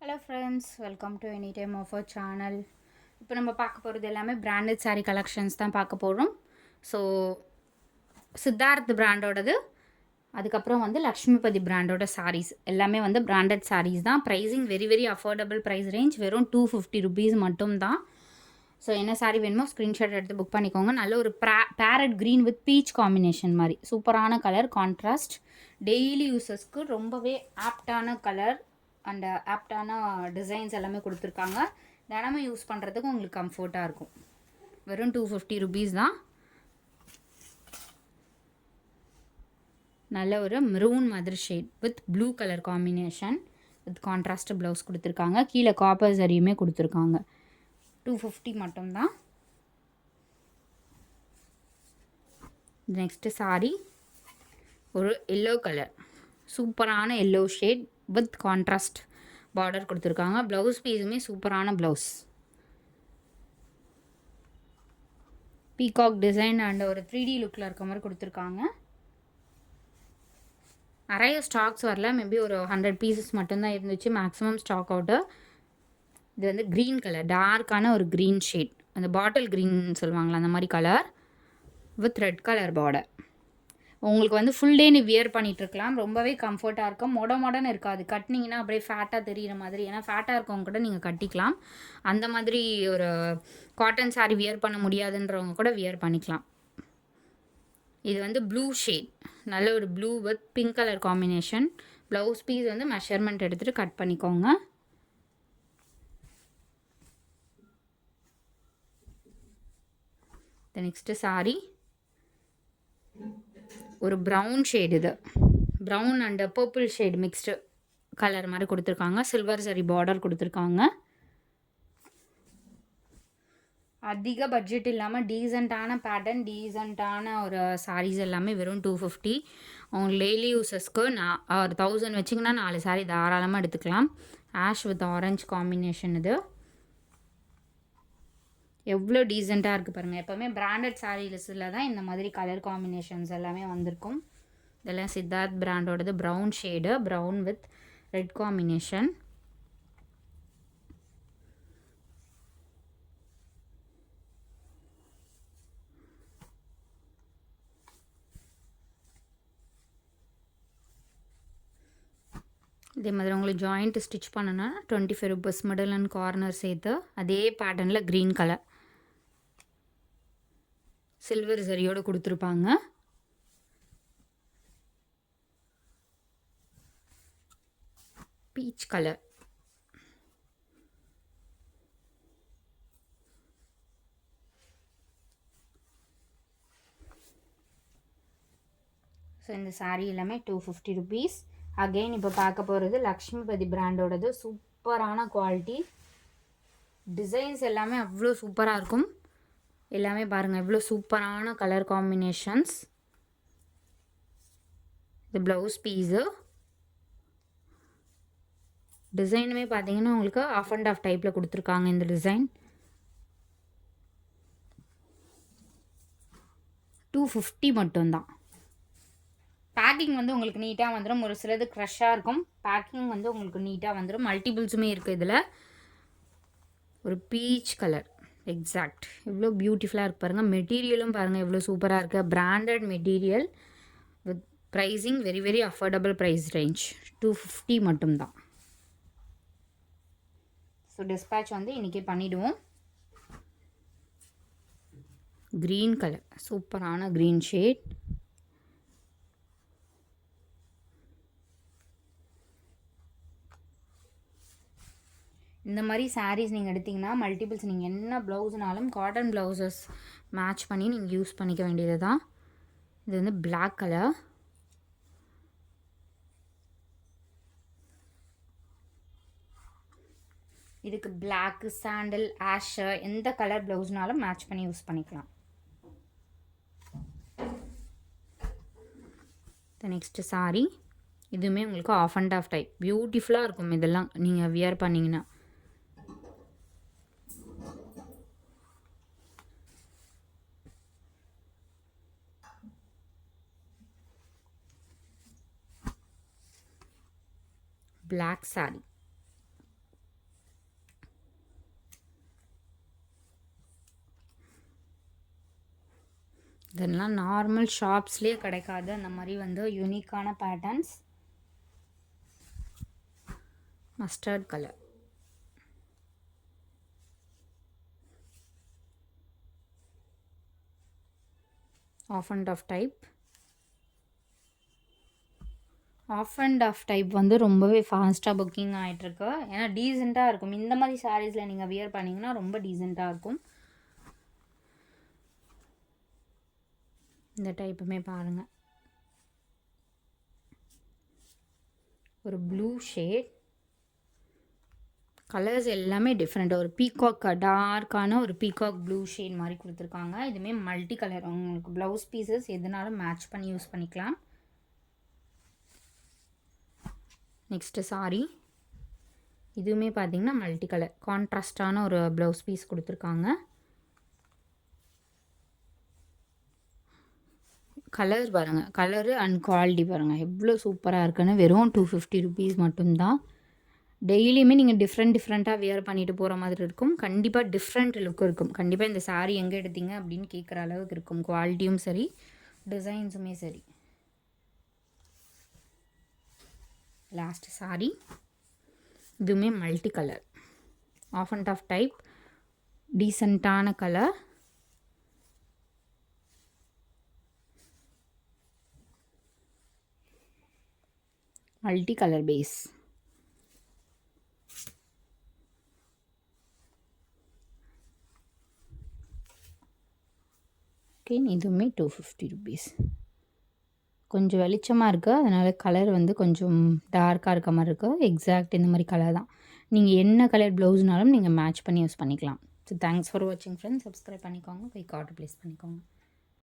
Hello friends, welcome to any time of our channel. இப்போ நம்ம பார்க்க போகிறது எல்லாமே பிராண்டட் saree கலெக்ஷன்ஸ் தான் பார்க்க போகிறோம். ஸோ சித்தார்த் பிராண்டோடது, அதுக்கப்புறம் வந்து லக்ஷ்மிபதி பிராண்டோட sarees எல்லாமே வந்து பிராண்டட் sarees தான். Pricing very very affordable price range, வெறும் 250 rupees மட்டும்தான். ஸோ என்ன சாரீ வேணுமோ ஸ்க்ரீன்ஷாட் எடுத்து புக் பண்ணிக்கோங்க. நல்ல ஒரு farad green with beach combination மாதிரி சூப்பரான கலர், கான்ட்ராஸ்ட், டெய்லி யூசஸ்க்கு ரொம்பவே ஆப்டான கலர் அண்ட் ஆப்டான டிசைன்ஸ் எல்லாமே கொடுத்துருக்காங்க. தினமும் யூஸ் பண்ணுறதுக்கு உங்களுக்கு கம்ஃபர்ட்டாக இருக்கும். வெறும் 250 rupees தான். நல்ல ஒரு மெரூன் மாதிரி shade with blue colour combination with contrast blouse கொடுத்துருக்காங்க. கீழே காப்பர் சரியுமே கொடுத்துருக்காங்க. 250 மட்டும்தான். நெக்ஸ்ட்டு சாரி ஒரு எல்லோ கலர், சூப்பரான yellow shade with contrast border கொடுத்துருக்காங்க. ப்ளவுஸ் பீஸுமே சூப்பரான ப்ளவுஸ், பீகாக் டிசைன் அண்ட் ஒரு 3D லுக்கில் இருக்க மாதிரி கொடுத்துருக்காங்க. நிறைய ஸ்டாக்ஸ் வரல, மேபி ஒரு 100 pieces மட்டும்தான் இருந்துச்சு, மேக்ஸிமம் ஸ்டாக் அவுட்டு. இது வந்து க்ரீன் கலர், டார்க்கான ஒரு க்ரீன் ஷேட், அந்த பாட்டில் க்ரீன் சொல்லுவாங்களா அந்த மாதிரி colour with red colour border. உங்களுக்கு வந்து ஃபுல் டே நீ வியர் பண்ணிகிட்ருக்கலாம். ரொம்பவே கம்ஃபர்ட்டாக இருக்கும். மொடன்னு இருக்காது. கட்டினீங்கன்னா அப்படியே ஃபேட்டாக தெரிகிற மாதிரி, ஏன்னா ஃபேட்டாக இருக்கவங்க கூட நீங்கள் கட்டிக்கலாம். அந்த மாதிரி ஒரு காட்டன் சாரீ வியர் பண்ண முடியாதுன்றவங்க கூட வியர் பண்ணிக்கலாம். இது வந்து ப்ளூ ஷேட், நல்ல ஒரு blue with pink colour combination. Blouse piece வந்து மெஷர்மெண்ட் எடுத்துகிட்டு கட் பண்ணிக்கோங்க. நெக்ஸ்ட்டு சாரீ ஒரு ப்ரௌன் ஷேட், இது brown and purple shade mixed colour மாதிரி கொடுத்துருக்காங்க. சில்வர் சரி பார்டர் கொடுத்துருக்காங்க. அதிக பட்ஜெட் இல்லாமல் டீசெண்டான பேட்டர்ன், டீசெண்டான ஒரு சாரீஸ் எல்லாமே வெறும் 250. அவங்க டெய்லி யூஸஸ்க்கு ஒரு 1000 வச்சிங்கன்னா 4 சாரீ தாராளமாக எடுத்துக்கலாம். Ash with orange combination. இது எவ்வளோ டீசெண்டாக இருக்குது பாருங்கள். எப்போவுமே பிராண்டட் சாரீஸில் தான் இந்த மாதிரி கலர் காம்பினேஷன்ஸ் எல்லாமே வந்திருக்கும். இதெல்லாம் சித்தார்த் பிராண்டோடது. Brown shade, brown with red combination. இதே மாதிரி உங்களுக்கு ஜாயிண்ட் ஸ்டிச் பண்ணணும்னா 25 rupees மிடில் அண்ட் கார்னர் சேர்த்து. அதே பேட்டர்னில் க்ரீன் கலர் சில்வர் சரியோடு கொடுத்துருப்பாங்க. பீச் கலர், ஸோ இந்த சாரீ எல்லாமே 250 rupees. அகெயின் இப்போ பார்க்க போகிறது லக்ஷ்மிபதி பிராண்டோடது. சூப்பரான குவாலிட்டி, டிசைன்ஸ் எல்லாமே அவ்வளோ சூப்பராக இருக்கும். எல்லாமே பாருங்கள் எவ்வளோ சூப்பரான கலர் காம்பினேஷன்ஸ். இது ப்ளவுஸ் பீஸு. டிசைனுமே பார்த்தீங்கன்னா உங்களுக்கு ஆஃப் அண்ட் ஆஃப் டைப்பில் கொடுத்துருக்காங்க. இந்த டிசைன் 250 மட்டும்தான். பேக்கிங் வந்து உங்களுக்கு நீட்டாக வந்துடும். ஒரு சிலது க்ரஷ்ஷாக இருக்கும், பேக்கிங் வந்து உங்களுக்கு நீட்டாக வந்துடும். மல்டிபிள்ஸுமே இருக்குது இதில். ஒரு பீச் கலர் எக்ஸாக்ட், எவ்வளோ பியூட்டிஃபுல்லாக இருக்குது பாருங்கள். மெட்டீரியலும் பாருங்கள் எவ்வளோ சூப்பராக இருக்குது. Branded material with pricing very very affordable price range, 250 மட்டும்தான். ஸோ டிஸ்பேட்ச் வந்து இன்றைக்கி பண்ணிவிடுவோம். க்ரீன் கலர், சூப்பரான க்ரீன் ஷேட். இந்த மாதிரி சாரீஸ் நீங்கள் எடுத்திங்கன்னா மல்டிபிள்ஸ், நீங்கள் என்ன ப்ளவுஸ்னாலும் காட்டன் ப்ளவுசஸ் மேட்ச் பண்ணி நீங்கள் யூஸ் பண்ணிக்க வேண்டியது தான். இது வந்து பிளாக் கலர். இதுக்கு பிளாக்கு, சாண்டல், ஆஷ் எந்த கலர் ப்ளவுஸ்னாலும் மேட்ச் பண்ணி யூஸ் பண்ணிக்கலாம். நெக்ஸ்ட்டு சாரீ, இதுவுமே உங்களுக்கு ஆஃப் அண்ட் ஆஃப் டைப், பியூட்டிஃபுல்லாக இருக்கும். இதெல்லாம் நீங்கள் வியர் பண்ணிங்கன்னா பிளாக் சாரீ இதெல்லாம் நார்மல் ஷாப்ஸ்லேயே கிடைக்காது அந்த மாதிரி வந்து யூனிக்கான patterns. Mustard colour, of and of type. Off and of type வந்து ரொம்பவே ஃபாஸ்ட்டாக புக்கிங் ஆகிட்டுருக்கு. ஏன்னா டீசெண்டாக இருக்கும். இந்த மாதிரி சாரீஸில் நீங்கள் வியர் பண்ணிங்கன்னா ரொம்ப டீசெண்டாக இருக்கும். இந்த டைப்புமே பாருங்கள், ஒரு ப்ளூ ஷேட். கலர்ஸ் எல்லாமே டிஃப்ரெண்ட். ஒரு பீகாக், டார்க்கான ஒரு பீகாக் ப்ளூ ஷேட் மாதிரி கொடுத்துருக்காங்க. இதுவுமே மல்டி கலர். உங்களுக்கு ப்ளவுஸ் பீசஸ் எதுனாலும் மேட்ச் பண்ணி யூஸ் பண்ணிக்கலாம். நெக்ஸ்ட்டு சாரி, இதுவுமே பார்த்தீங்கன்னா மல்டி கலர் கான்ட்ராஸ்டான ஒரு ப்ளவுஸ் பீஸ் கொடுத்துருக்காங்க. கலர் பாருங்கள், கலரு அண்ட் குவாலிட்டி பாருங்கள் எவ்வளோ சூப்பராக இருக்குன்னு. வெறும் 250 ருபீஸ் மட்டும்தான். டெய்லியுமே நீங்கள் டிஃப்ரெண்ட்டாக வியர் பண்ணிட்டு போகிற மாதிரி இருக்கும். கண்டிப்பாக டிஃப்ரெண்ட் லுக் இருக்கும். கண்டிப்பாக இந்த சாரீ எங்கே எடுத்தீங்க அப்படின்னு கேட்குற அளவுக்கு இருக்கும். குவாலிட்டியும் சரி, டிசைன்ஸுமே சரி. லாஸ்ட் சாரீ, இதுவுமே multi colour, of and of type, டீசெண்டான colour. Multi colour base. Okay, இதுவுமே 250 ருபீஸ். கொஞ்சம் வெளிச்சமாக இருக்குது, அதனால் கலர் வந்து கொஞ்சம் டார்க்காக இருக்க மாதிரி இருக்குது. எக்ஸாக்ட் இந்த மாதிரி கலர் தான். நீங்கள் என்ன கலர் ப்ளவுஸ்னாலும் நீங்கள் மேட்ச் பண்ணி யூஸ் பண்ணிக்கலாம். ஸோ தேங்க்ஸ் ஃபார் வாட்சிங் ஃப்ரெண்ட்ஸ். சப்ஸ்கிரைப் பண்ணிக்கோங்க, போய் ஆர்டர் ப்ளேஸ் பண்ணிக்கோங்க.